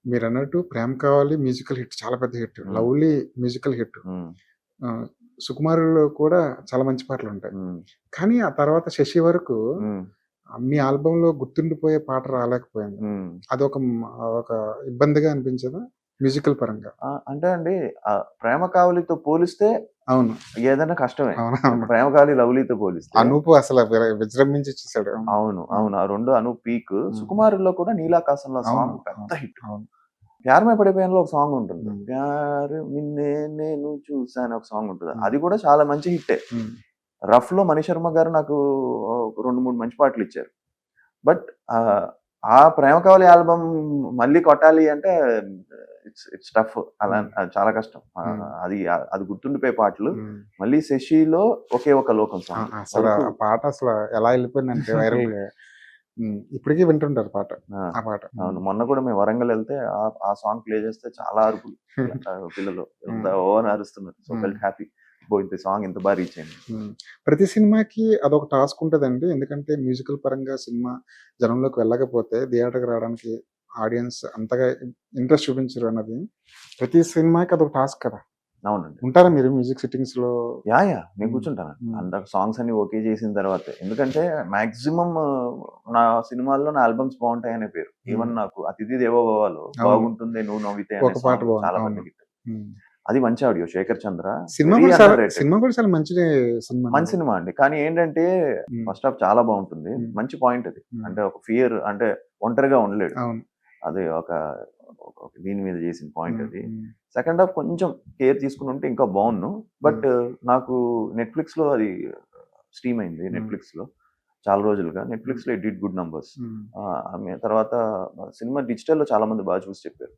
మీరన్నట్టు 'ప్రేమ కావాలి' musical hit చాలా పెద్ద హిట్. హ్మ్. 'Lovely' musical hit. హ్మ్. 'సుకుమారు'లో కూడా చాలా మంచి పాటలుంటాయి. హ్మ్. కానీ ఆ తర్వాత 'శశి' వరకు హ్మ్. మీ ఆల్బమ్‌లో గుర్తుండిపోయే పాట రాలేకపోయింది. హ్మ్. అదొక ఒక ఇబ్బందిగా అనిపించదా? మ్యూజికల్ పరంగా? అంటే అండి 'ప్రేమ కావలి'తో పోలిస్తే అవును. ఏదైనా కష్టమే. అవునవును. 'ప్రేమ కావలి' 'లవ్లీ'తో పోలిస్తే. అనూపు అసల విజృంభించిచ్చేసాడు. అవును. అవును. హ్మ్. అవును. ఆ 2 అనూప్ పీక్. హ్మ్. 'సుకుమారు'లో కూడా 'నీలాకాశంలో' అవును. సాంగ్ పెద్ద అవును. హిట్. అవును. 'ప్యార్ మే పడి పోయాను'లో ఒక సాంగ్ ఉంటుంది. హ్మ్. 'ప్యార్ నిన్నే నేను చూసా' అని ఒక సాంగ్ ఉంటది. హ్మ్. అది కూడా చాలా మంచి హిట్టే. హ్మ్. 'రఫ్‌లో' మణిశర్మ గారు నాకు 2, 3 మంచి పాటలిచ్చారు. బట్ ఆ 'ప్రేమ కావలి' ఆల్బమ్ మళ్ళీ కొట్టాలి అంటే ఇట్స్ టఫ్. అలా హ్మ్. అది చాలా కష్టం. హ్మ్. అది గుర్తుండిపోయే పాటలు. హ్మ్. మళ్ళీ 'శశిలో' 'ఒకే ఒక లోకం' సాంగ్. అసల ఆ పాట ఎలా ఎళ్ళిపోయిందంటే వైరల్‌గా. ఇప్పటికి వింటుంటారు పాట. ఆ! ఆ పాట. అవును. మొన్న కూడా మేము వరంగల్ ఎళ్తే ఆ సాంగ్ ప్లే చేస్తే చాలా అరుపులు. పిల్లలు హ్మ్. ఓ అని అరుస్తున్నారు. సో, హ్మ్. Felt happy. ఇంత సాంగ్ ఇంత రీచ్ అయింది. ప్రతి సినిమాకి అదొక టాస్క్ ఉంటదండి. ఎందుకంటే మ్యూజికల్ పరంగా సినిమా జనంలోకి వెళ్ళకపోతే థియేటర్‌కి రావడానికి ఆడియన్స్ అంతగా ఇంట్రెస్ట్ చూపించరు అన్నది. ప్రతి సినిమాకి అదొక టాస్క్ కదా! అవునండి. ఉంటారా మీరు మ్యూజిక్ సిట్టింగ్స్‌లో? యాహ్! నేను హ్మ్. కూర్చుంటాను. హ్మ్. అందాక సాంగ్స్ అన్ని ఓకే చేసిన తర్వాతే. ఎందుకంటే మాక్సిమం నా సినిమాల్లో నా ఆల్బమ్స్ బావుంటాయనే పేరు. హ్మ్. ఈవెన్ నాకు 'అతిథి దేవో భవ'లో అవును. 'బాగుంటుందే నువ్వు నవ్వితే' అనే ఒక పాట సాంగ్ బావుంది. చాలా పెద్ద అవును. హిట్. హ్మ్. అది మంచి ఆడియో 'శేఖర్ చంద్ర' వెరీ అండర్ రేటెడ్. సినిమా కూడా చాలా మంచి మంచి సినిమానండి. సినిమా అండి. కానీ ఏంటంటే హ్మ్. ఫస్ట్ హాఫ్ చాలా బావుంటుంది. హ్మ్. మంచి పాయింట్ అది. హ్మ్. అంటే ఒక ఫియర్ అంటే ఒంటరిగా ఉండలేడు. అవును. అది ఒక దీని మీద చేసిన పాయింట్ హ్మ్. అది. హ్మ్. సెకండ్ హాఫ్ కొంచెం కేర్ తీసుకునుంటే ఇంకా బావున్ను. హ్మ్. బట్ నాకు నెట్‌ఫ్లిక్స్‌లో అది స్ట్రీమ్ అయింది హ్మ్. నెట్‌ఫ్లిక్స్‌లో చాలా రోజులుగా. హ్మ్. నెట్‌ఫ్లిక్స్‌లో ఇట్ డిడ్ గుడ్ నంబర్స్. హ్మ్. తర్వాత సినిమా డిజిటల్‌లో చాలా మంది చూసి చెప్పారు.